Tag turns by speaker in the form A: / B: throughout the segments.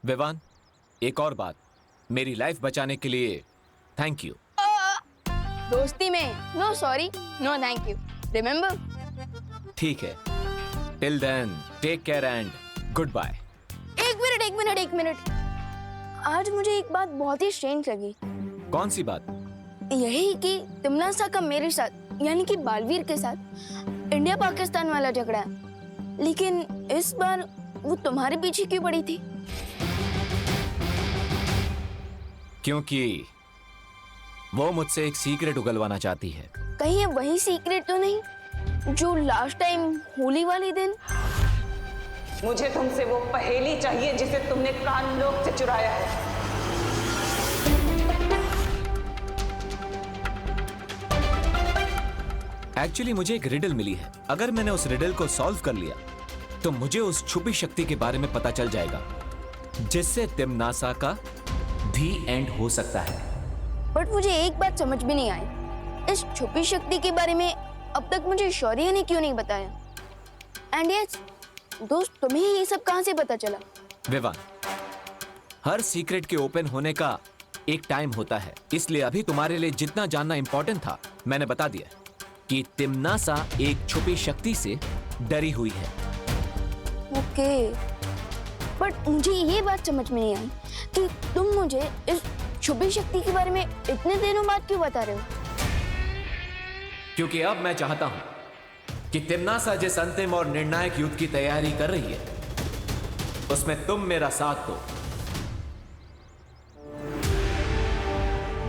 A: विवान, एक और बात, मेरी लाइफ बचाने के लिए थैंक यू।
B: दोस्ती में no sorry no thank you, remember?
A: ठीक है, till then take care and goodbye.
B: एक मिनट। आज मुझे एक बात बहुत ही स्ट्रेंज लगी।
A: कौन सी बात?
B: यही कि तिमनासा का मेरे साथ यानी कि बालवीर के साथ इंडिया पाकिस्तान वाला झगड़ा है, लेकिन इस बार वो तुम्हारे पीछे क्यों पड़ी थी?
A: क्योंकि वो मुझसे एक सीक्रेट उगलवाना चाहती है।
B: कहीं ये वही सीक्रेट तो नहीं जो लास्ट टाइम होली वाले दिन?
C: मुझे तुमसे वो पहेली चाहिए जिसे तुमने कान लोग से चुराया है।
A: एक्चुअली मुझे एक रिडल मिली है। अगर मैंने उस रिडल को सॉल्व कर लिया तो मुझे उस छुपी शक्ति के बारे में पता चल जाएगा जिससे तिमनासा का भी एंड हो सकता है।
B: बट मुझे एक बात समझ में नहीं आई, इस छुपी शक्ति के बारे में अब तक मुझे शौर्य ने क्यों नहीं बताया? एंड यस दोस्त, तुम्हें ये सब कहां से पता चला?
A: विवान, हर सीक्रेट के ओपन होने का एक टाइम होता है, इसलिए अभी तुम्हारे लिए जितना जानना इंपॉर्टेंट था मैंने बता दिया कि तिमनासा एक छुपी शक्ति से डरी हुई है।
B: ओके, बट मुझे ये बात समझ में नहीं आई कि तुम मुझे इस छुपी शक्ति के बारे में इतने दिनों बाद क्यों बता रहे हो?
A: क्योंकि अब मैं चाहता हूं कि तिमनासा जिस अंतिम और निर्णायक युद्ध की तैयारी कर रही है उसमें तुम मेरा साथ दो।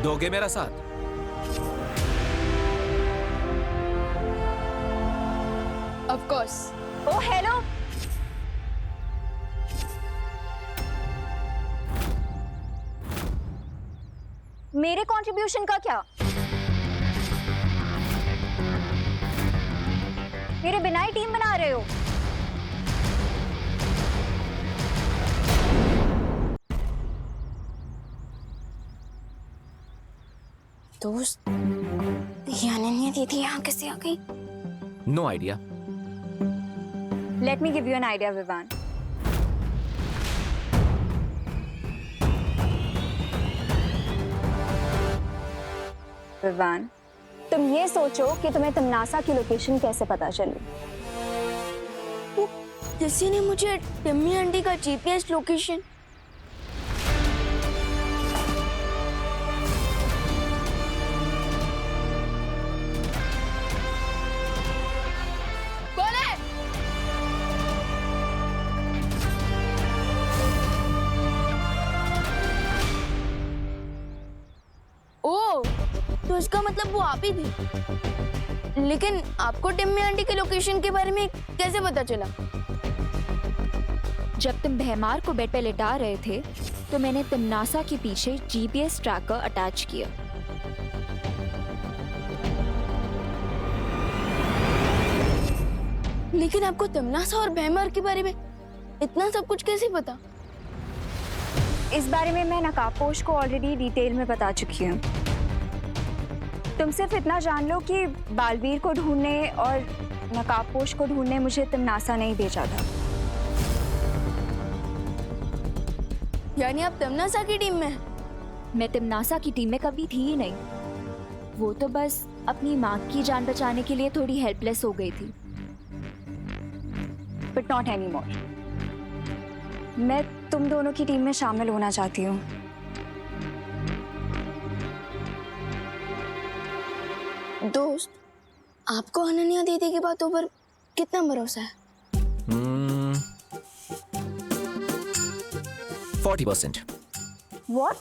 A: दोगे मेरा साथ?
B: Of course.
D: ओ हेलो, मेरे कंट्रीब्यूशन का क्या? मेरे बिना ही टीम बना रहे हो?
B: दोस्त, ये अनन्या दीदी यहाँ कैसे आ गई?
A: No idea.
D: Let me give you an idea Vivaan. Vivaan, तुम ये सोचो कि तुम्हें तिमनासा की लोकेशन कैसे पता चली।
B: वो किसी ने मुझे टिम्मी आंटी का जीपीएस लोकेशन। कौन है? ओ, तो इसका मतलब वो आप ही थी। लेकिन आपको टिम्मी आंटी की लोकेशन के बारे में कैसे पता चला?
E: जब तुम भैमार को बेड पे लेटा रहे थे तो मैंने तिमनासा के पीछे जीपीएस ट्रैकर अटैच किया।
B: लेकिन आपको तिमनासा और भैमार के बारे में इतना सब कुछ कैसे पता?
D: इस बारे में मैं नकाबपोश को ऑलरेडी डिटेल में बता चुकी हूँ। तुम सिर्फ इतना जान लो कि बालवीर को ढूंढने और नकाबपोश को ढूंढने मुझे तिमनासा नहीं भेजा था।
B: यानी आप तिमनासा की टीम में हैं?
E: मैं तिमनासा की टीम में कभी थी ही नहीं। वो तो बस अपनी माँ की जान बचाने के लिए थोड़ी हेल्पलेस हो गई थी।
D: But not any more. मैं तुम दोनों की टीम में शामिल होना चाहती हूँ।
B: दोस्त, आपको अनन्या दीदी की बातों पर कितना भरोसा है?
A: 40%।
D: व्हाट?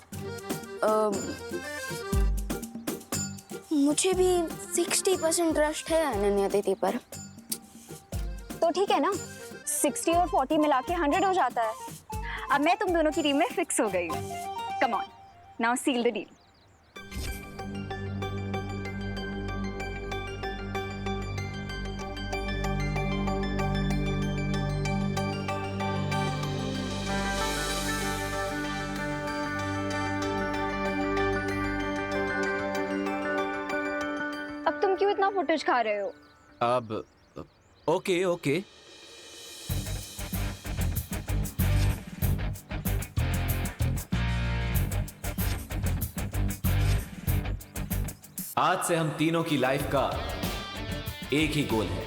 B: मुझे भी 60% ट्रस्ट है अनन्या दीदी पर।
D: तो ठीक है ना, 60 और 40 मिला के 100 हो जाता है। अब मैं तुम दोनों की टीम में फिक्स हो गई हूँ। Come on, now seal the deal. अब तुम क्यों इतना फुटेज खा रहे हो?
A: अब ओके आज से हम तीनों की लाइफ का एक ही गोल है,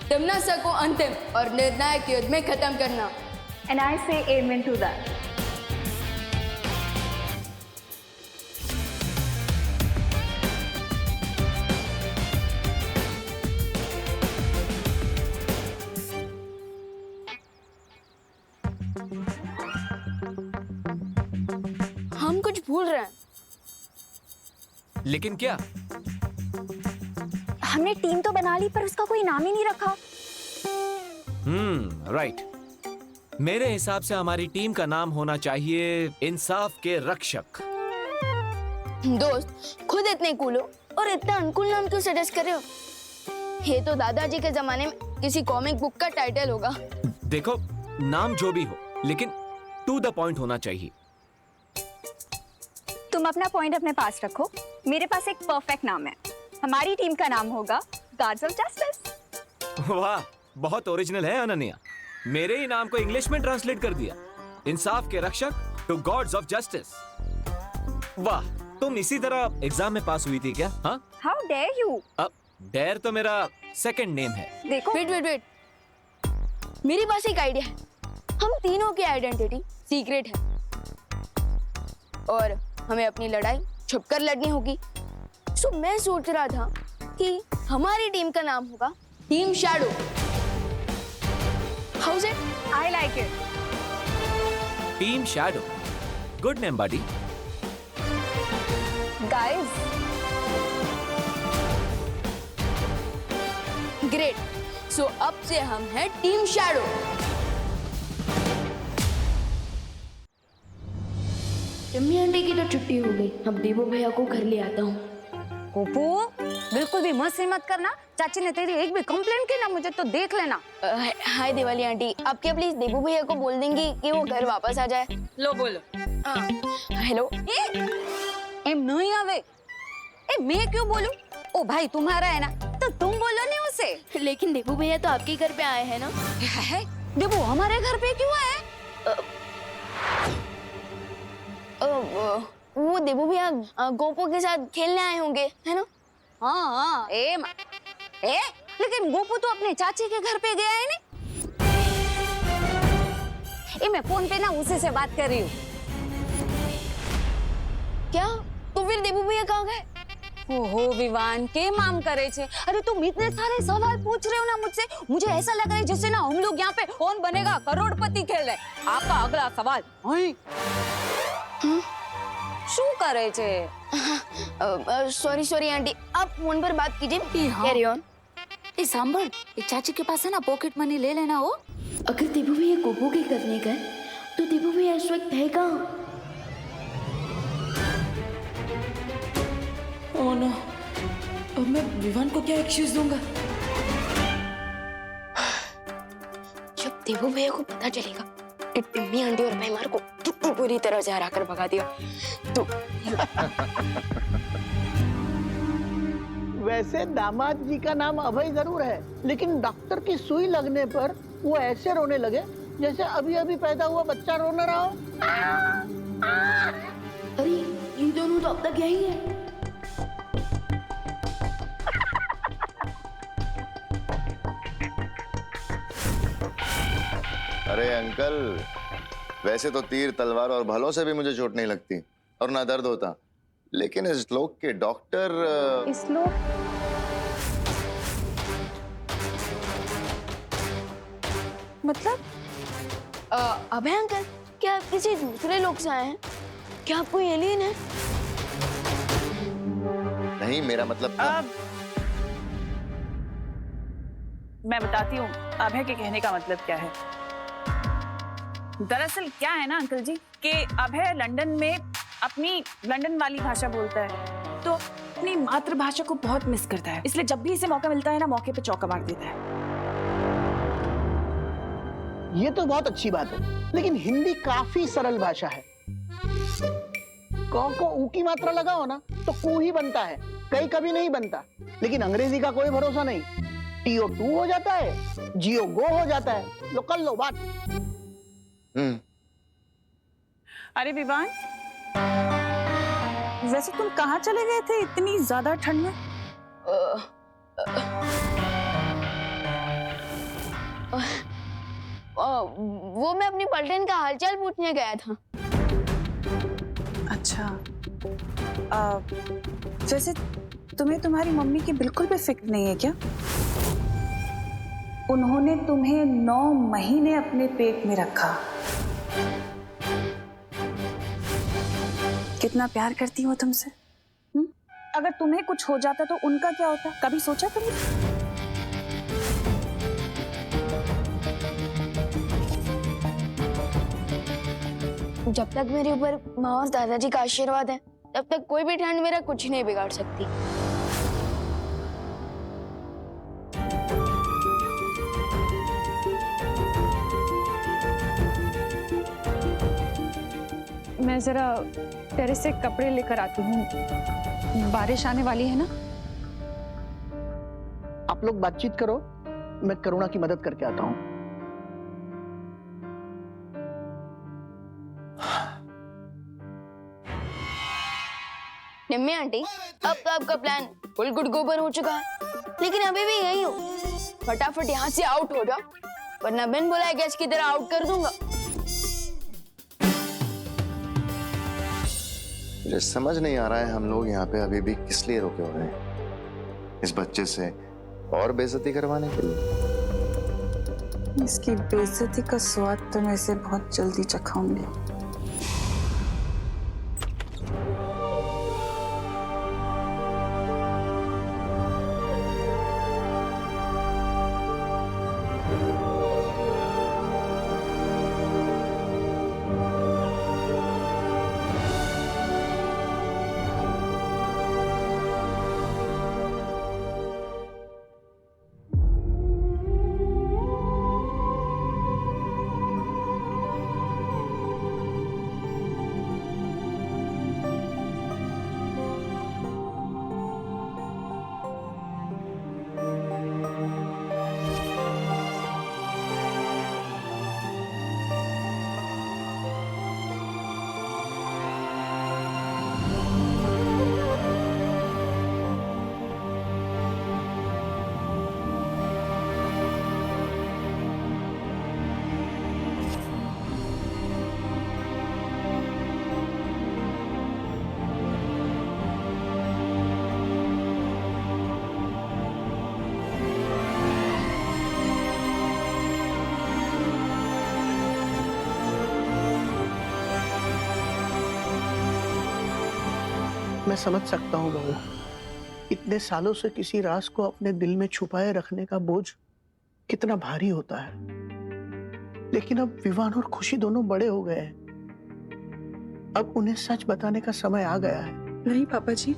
B: तिम्नासा को अंतिम और निर्णायक युद्ध में खत्म करना।
D: And I say amen to that.
B: हम कुछ भूल रहे हैं।
A: लेकिन क्या?
D: हमने टीम तो बना ली पर उसका कोई नाम ही नहीं रखा।
A: राइट। मेरे हिसाब से हमारी टीम का नाम होना चाहिए इंसाफ के रक्षक।
B: दोस्त, खुद इतने कूल हो और इतना अनकूल नाम क्यों सजेस्ट कर रहे हो? ये तो दादाजी के जमाने में किसी कॉमिक बुक का टाइटल होगा।
A: देखो, नाम जो भी हो, लेकिन टू द पॉइंट होना चाहिए।
D: तुम अपना पॉइंट अपने पास रखो। मेरे पास एक परफेक्ट नाम है। हमारी टीम का नाम होगा गार्ड्स ऑफ जस्टिस।
A: वाह, बहुत ओरिजिनल है अनन्या। मेरे ही नाम को इंग्लिश में ट्रांसलेट कर दिया, इंसाफ के रक्षक टू गॉड्स ऑफ जस्टिस। वाह, तुम इसी तरह एग्जाम में पास हुई थी क्या? हाँ,
D: हाउ डेयर यू।
A: अब डेयर तो मेरा सेकंड नेम है।
D: देखो,
B: वेट, मेरे पास एक आइडिया है। हम तीनों की आइडेंटिटी सीक्रेट है और हमें अपनी लड़ाई छुपकर लड़नी होगी। सो मैं सोच रहा था कि हमारी टीम का नाम होगा team shadow. How's it?
D: I like it.
A: Team shadow, good name buddy.
D: Guys,
B: great. So अब से हम हैं टीम शैडो। टिम्मी आंटी की तो छुट्टी हो गई। अब देवो भैया को घर ले आता हूँ।
F: गोपू, बिल्कुल भी मस्ती मत करना। चाची ने तेरी एक भी कंप्लेंट की ना, मुझे तो देख लेना।
B: हाय दिवाली आंटी, आप क्या प्लीज देवो भैया को बोल देंगी कि वो घर वापस आ जाए?
F: लो बोलो।
B: हेलो।
F: एम नहीं आवे। ए मैं क्यों बोलूं? ओ भाई तुम्हारा है ना, तो तुम बोलो नहीं उसे।
B: लेकिन देवो भैया तो आपके घर पे आए हैं ना?
F: है? देवो हमारे घर पे क्यों आए?
B: वो देवो भैया गोपू के साथ खेलने आए होंगे, है ना?
F: हाँ, लेकिन गोपू तो अपने चाची के घर पे गया है नहीं। मैं फोन पे ना उसी से बात कर रही हूँ।
B: क्या? तो फिर देवो भैया कहाँ गए?
F: ओहो विवान, के माम करे छे? अरे तुम इतने सारे सवाल पूछ रहे हो ना मुझसे, मुझे ऐसा लग रहा है जैसे ना हम लोग यहाँ पे कौन बनेगा करोड़पति खेल रहे। आपका अगला सवाल। શું કરે છે?
B: सॉरी आंटी, आप फोन पर बात कीजिए। Carry on.
F: એ સાંભળ, એ ચાચી के पास है ना पॉकेट मनी ले लेना हो।
B: अगर देवो भैया गोपू के करने गए तो देवो भैया इस वक्त है कहाँ?
G: ओह नो, अब मैं विवान को क्या एक्सक्यूज दूंगा?
B: जब देवो भैया को पता चलेगा कि टिम्मी आंटी और भैमार को पूरी तरह से हरा कर भगा दिया तो
H: वैसे दामाद जी का नाम अभय जरूर है, लेकिन डॉक्टर की सुई लगने पर वो ऐसे रोने लगे जैसे अभी अभी पैदा हुआ बच्चा रो न रहा हो।
B: अरे ये दोनों तो अब तक यही है।
I: अरे अंकल, वैसे तो तीर तलवार और भलों से भी मुझे चोट नहीं लगती और ना दर्द होता, लेकिन इस लोग के डॉक्टर
F: इस लोग मतलब
B: अभय अंकल, क्या आप किसी दूसरे लोग से आए हैं? क्या आप कोई एलियन है?
I: नहीं, मेरा मतलब था।
C: मैं बताती हूँ अभय के कहने का मतलब क्या है। दरअसल क्या है ना अंकल जी कि अभय लंदन में अपनी लंदन वाली भाषा बोलता है, तो अपनी मातृभाषा को बहुत मिस करता है। इसलिए जब भी इसे मौका मिलता है ना, मौके पे चौका मार देता है।
H: ये तो बहुत अच्छी बात है, लेकिन हिंदी काफी सरल भाषा है। क को ऊ की मात्रा लगाओ ना तो कू ही बनता है, कई कभी नहीं बनता। लेकिन अंग्रेजी का कोई भरोसा नहीं, टीओ टू हो जाता है, जियो गो हो जाता है। लो कर लो बात।
C: अरे विवान, वैसे तुम कहाँ चले गए थे इतनी ज्यादा ठंड में?
B: वो मैं अपनी पलटन का हालचाल पूछने गया था।
C: अच्छा, वैसे तुम्हें तुम्हारी मम्मी की बिल्कुल भी फिक्र नहीं है क्या? उन्होंने तुम्हें 9 महीने अपने पेट में रखा। कितना प्यार करती हो तुमसे। अगर तुम्हें कुछ हो जाता तो उनका क्या होता, कभी सोचा तुमने?
B: जब तक मेरे ऊपर माँ और दादाजी का आशीर्वाद है, तब तक कोई भी ठंड मेरा कुछ नहीं बिगाड़ सकती।
C: मैं जरा टेरेस से कपड़े लेकर आती हूँ, बारिश आने वाली है ना।
H: आप लोग बातचीत करो, मैं करुणा की मदद करके आता हूँ।
B: निम्मी आंटी, अब तो आपका प्लान फुल गुड गोबर हो चुका है, लेकिन अभी भी यही हो। फटाफट यहाँ से आउट हो जाओ, वरना बिन बुलाए गेस्ट की तरह आउट कर दूंगा।
I: मुझे समझ नहीं आ रहा है हम लोग यहाँ पे अभी भी किस लिए रुके हुए हैं, इस बच्चे से और बेइज्जती करवाने के लिए।
C: इसकी बेइज्जती का स्वाद तो मैं इसे बहुत जल्दी चखाऊंगी।
H: मैं समझ सकता हूँ बहू, इतने सालों से किसी राज को अपने दिल में छुपाए रखने का बोझ कितना भारी होता है। लेकिन अब विवान और खुशी दोनों बड़े हो गए हैं, अब उन्हें सच बताने का समय आ गया है।
J: नहीं पापा जी,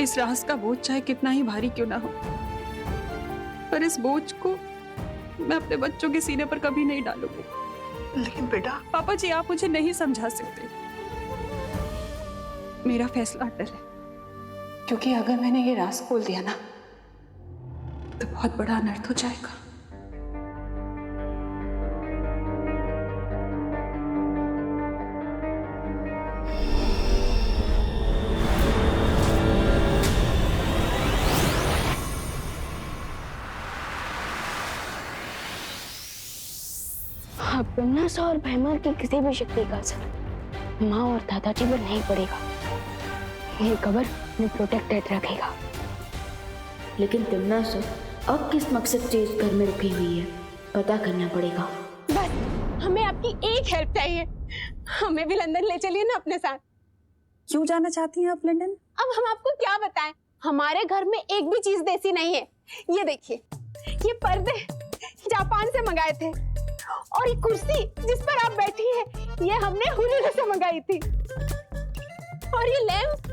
J: इस राज का बोझ चाहे कितना ही भारी क्यों ना हो, पर इस बोझ को मैं अपने बच्चों के सीने पर कभी नहीं डालूंगी।
H: लेकिन बेटा।
J: पापा जी, आप मुझे नहीं समझा सकते। मेरा फैसला अटल है, क्योंकि अगर मैंने ये राज खोल दिया ना तो बहुत बड़ा अनर्थ हो जाएगा।
B: बिन्नास और भैमर की किसी भी शक्ति का असर माँ और दादाजी पर नहीं पड़ेगा। ये कबर में प्रोटेक्टेड रखेगा।
K: लेकिन तिम्नास अब किस मकसद से इस घर में रुकी हुई है, पता करना पड़ेगा।
F: बस हमें आपकी एक हेल्प चाहिए, हमें भी लंदन ले चलिए ना अपने साथ।
C: क्यों जाना चाहती हैं आप लंदन?
F: अब हम आपको क्या बताएं, हमारे घर में एक भी चीज देसी नहीं है। ये देखिए, ये पर्दे जापान से मंगाए थे, और ये कुर्सी जिस पर आप बैठी हैं ये हमने हुनर से मंगाई थी, और ये लैंप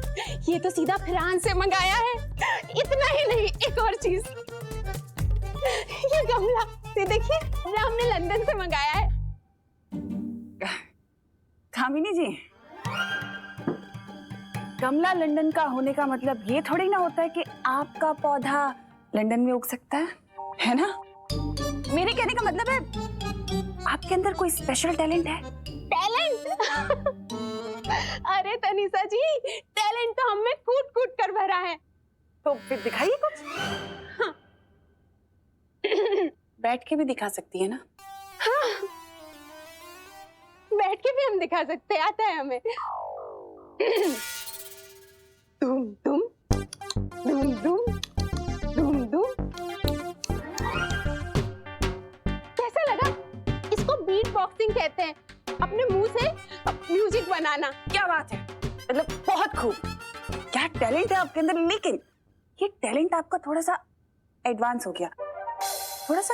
F: ये तो सीधा फ्रांस से मंगाया है। इतना ही नहीं, एक और चीज, ये गमला ये देखिए, ये हमने लंदन से मंगाया है।
C: कामिनी जी, गमला लंदन का होने का मतलब ये थोड़ी ना होता है कि आपका पौधा लंदन में उग सकता है ना? मेरे कहने का मतलब है आपके अंदर कोई स्पेशल टैलेंट है।
F: टैलेंट? अरे तनिषा जी, टैलेंट तो हम में कूट कूट कर भरा है।
C: तो फिर दिखाइए कुछ।
F: हाँ।
C: बैठ के भी दिखा सकती है ना?
F: हाँ, बैठ के भी हम दिखा सकते हैं, आता है हमें। तुम तुम तुम तुम तुम तुम। कैसा लगा? इसको बीट बॉक्सिंग कहते हैं, अपने मुंह से म्यूजिक बनाना।
C: क्या बात है, मतलब बहुत खूब। क्या टैलेंट है आपके अंदर, लेकिन ये टैलेंट आपका थोड़ा सा एडवांस हो गया। थोड़ा सा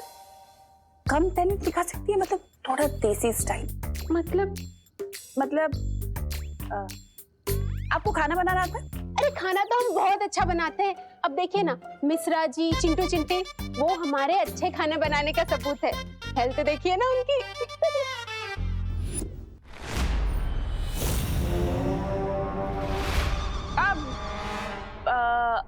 C: कम टैलेंट दिखा सकती है, मतलब थोड़ा देसी स्टाइल।
F: मतलब
C: आपको खाना बनाना आता है?
F: अरे खाना तो हम बहुत अच्छा बनाते हैं। अब देखिए ना, मिश्रा जी, चिंटू चिंटी, वो हमारे अच्छे खाने बनाने का सबूत है। हेल्थ देखिए ना उनकी।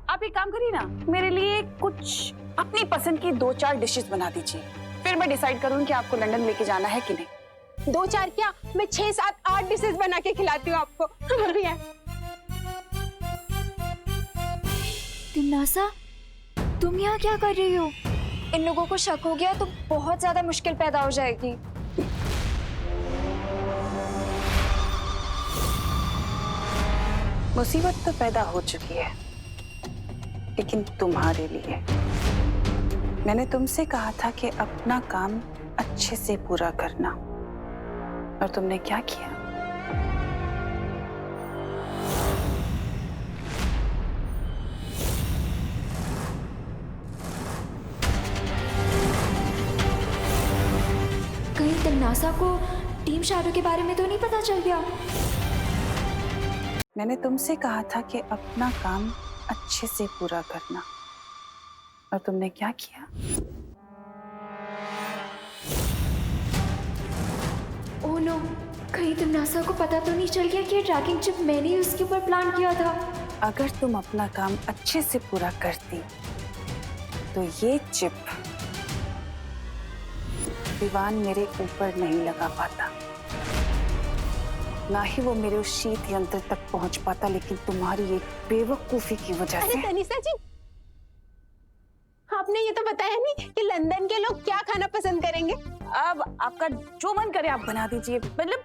C: आप एक काम करिए ना, मेरे लिए कुछ अपनी पसंद की 2-4 डिशेस बना दीजिए, फिर मैं डिसाइड करूँ कि आपको लंदन लेके जाना है कि नहीं।
F: 2-4 क्या, मैं 6, 7, 8 डिशेस बना के खिलाती हूँ आपको। बढ़िया।
E: तिमनासा, तुम यहाँ क्या कर रही हो? इन लोगों को शक हो गया तो बहुत ज्यादा मुश्किल पैदा हो जाएगी।
C: मुसीबत तो पैदा हो चुकी है, लेकिन तुम्हारे लिए। मैंने तुमसे कहा था कि अपना काम अच्छे से पूरा करना, और तुमने क्या किया?
E: कहीं तिमनासा को टीम शैडो के बारे में तो नहीं पता चल गया?
C: मैंने तुमसे कहा था कि अपना काम अच्छे से पूरा करना, और तुमने क्या किया?
E: ओह नो, कहीं तिमनासा को पता तो नहीं चल गया कि ये ट्रैकिंग चिप मैंने ही उसके ऊपर प्लान किया था?
C: अगर तुम अपना काम अच्छे से पूरा करती तो ये चिप विवान मेरे ऊपर नहीं लगा पाता, ना ही वो मेरे उस शीत यंत्र तक पहुंच पाता, लेकिन तुम्हारी एक बेवकूफी की वजह
F: अरे
C: से।
F: तनिषा जी, आपने ये तो बताया नहीं कि लंदन के लोग क्या खाना पसंद करेंगे।
C: अब आपका जो मन करे आप बना दीजिए, मतलब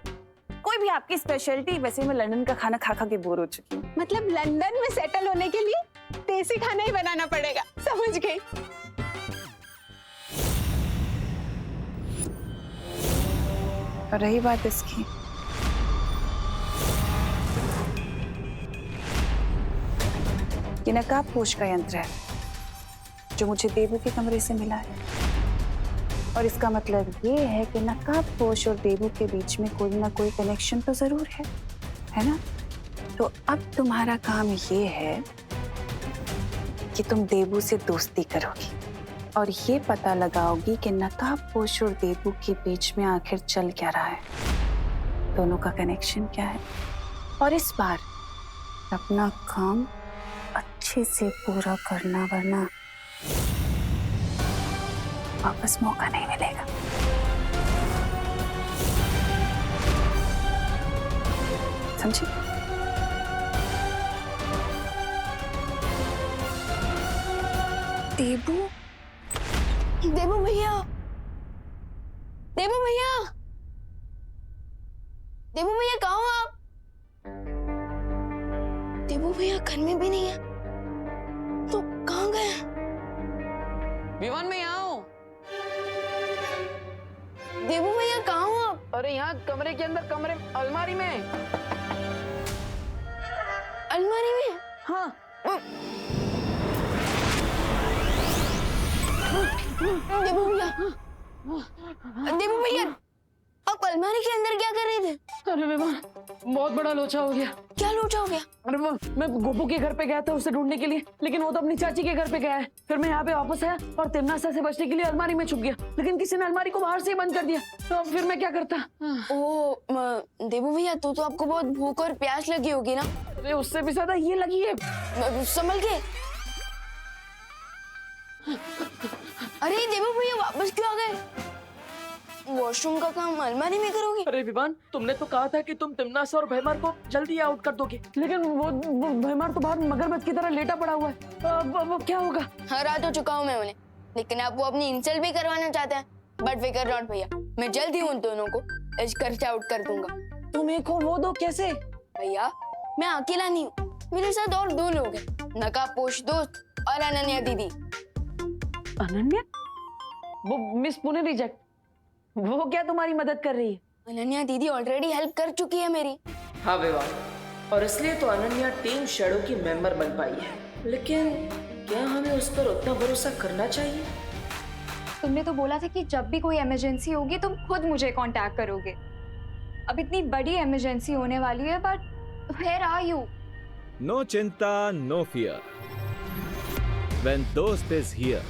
C: कोई भी आपकी स्पेशलिटी। वैसे मैं लंदन का खाना खा खा के बोर हो चुकी हूँ।
F: मतलब लंदन में सेटल होने के लिए देसी खाना ही बनाना पड़ेगा, समझ गई।
C: और रही बात इसकी, ये नकाबपोश का यंत्र है जो मुझे देवू के कमरे से मिला है, और इसका मतलब ये है कि नकाबपोश और देवू के बीच में कोई ना कोई कनेक्शन तो जरूर है ना? तो अब तुम्हारा काम ये है कि तुम देवू से दोस्ती करोगी और ये पता लगाओगी कि नकाबपोश और देवू के बीच में आखिर चल क्या रहा है, दोनों का कनेक्शन क्या है। और इस बार अपना काम अच्छे से पूरा करना, वरना वापस मौका नहीं मिलेगा। समझी?
B: देबू, देबू भैया, देबू भैया, देबू भैया कहाँ हो आप? देबू भैया घर में भी नहीं है, तो कहाँ गए?
G: विवान में यहाँ हूँ।
B: देबू भैया कहाँ हो आप?
G: अरे यहाँ कमरे के अंदर, कमरे अलमारी में।
B: अलमारी में?
G: हाँ।
B: देबू भैया, देबू भैया, आप अलमारी के अंदर क्या कर रहे थे?
G: अरे विवान, बहुत बड़ा लोचा हो गया।
B: क्या लोचा हो गया?
G: अरे मैं गोपू के घर पे गया था उसे ढूंढने के लिए, लेकिन वो तो अपनी चाची के घर पे गया है। फिर मैं यहाँ पे वापस आया और तिमनासा से बचने के लिए अलमारी में छुप गया, लेकिन किसी ने अलमारी को बाहर से ही बंद कर दिया। तो अब फिर मैं क्या करता?
B: देबू भैया, तो आपको बहुत भूख और प्यास लगी होगी ना?
G: अरे उससे भी ज्यादा ये लगी है।
B: संभल के। अरे देबू भैया वापस क्यों आ गए? वॉशरूम का काम अलमारी में करोगे?
G: अरे विवान, तुमने तो कहा था कि तुम तिमनासा और भैमार को जल्दी आउट कर दोगे, लेकिन वो भैमार तो बाहर मगरमच्छ की तरह लेटा पड़ा हुआ है। अब क्या होगा?
B: हरा तो चुका हूँ मैं उन्हें, लेकिन आप वो अपनी इंसल्ट भी करवाना चाहते हैं। बट फिकर नॉट भैया, मैं जल्द ही उन दोनों को इस घर से आउट कर दूंगा।
G: तुम एक हो वो दो कैसे?
B: भैया मैं अकेला नहीं हूँ, मेरे साथ और 2 लोग हैं, नकाबपोश दोस्त और अनन्या दीदी।
G: अनन्या? वो मिस पुणे रिजेक्ट, वो क्या तुम्हारी मदद कर रही है?
B: अनन्या दीदी ऑलरेडी हेल्प कर चुकी है मेरी।
G: हाँ विवान, और इसलिए तो अनन्या टीम शैडो की मेंबर बन पाई है। लेकिन क्या हमें उस पर उतना भरोसा करना चाहिए?
D: तुमने तो बोला था कि जब भी कोई इमरजेंसी होगी तुम खुद मुझे कांटेक्ट करोगे। अब इतनी बड़ी इमरजेंसी होने वाली है, but where are you?
A: No चिंता, नो फियर, व्हेन दोस्त is here.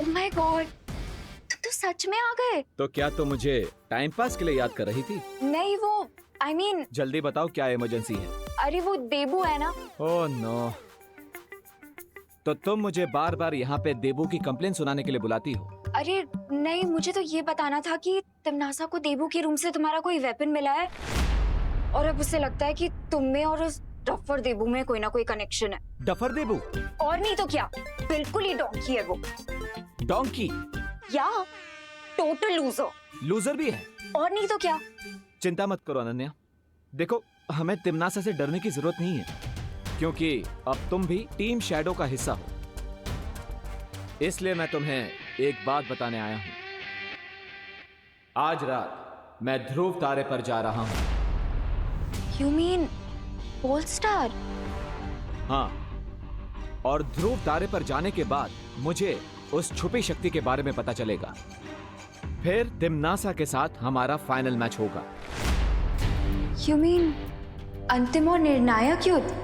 D: Oh my God, तुम तो सच में आ गए।
A: तो क्या तुम मुझे टाइम पास के लिए याद कर रही थी?
D: नहीं, वो आई मीन
A: जल्दी बताओ क्या इमरजेंसी है?
D: अरे वो देबू है ना।
A: ओह नो, तो तुम मुझे बार बार यहाँ पे देबू की कंप्लेन सुनाने के लिए बुलाती हो?
D: अरे नहीं, मुझे तो ये बताना था कि तिमनासा को देबू के रूम से तुम्हारा कोई वेपन मिला है, और अब उसे लगता है कि तुम में और उस डफर देबू में कोई ना कोई कनेक्शन है।
A: डफर देबू?
D: और नहीं तो क्या, बिल्कुल ही डोंकी है वो।
A: डोंकी?
D: या टोटल लूजर।
A: लूजर भी है?
D: और नहीं तो क्या।
A: चिंता मत करो अनन्या, देखो हमें तिमनासा से डरने की जरूरत नहीं है, क्योंकि अब तुम भी टीम शैडो का हिस्सा हो। इसलिए मैं तुम्हें एक बात बताने आया हूं। आज रात मैं ध्रुव तारे पर जा रहा हूं।
D: You mean pole star?
A: हाँ, और ध्रुव तारे पर जाने के बाद मुझे उस छुपी शक्ति के बारे में पता चलेगा। फिर तिमनासा के साथ हमारा फाइनल मैच होगा।
D: You mean अंतिम और निर्णायक युद्ध?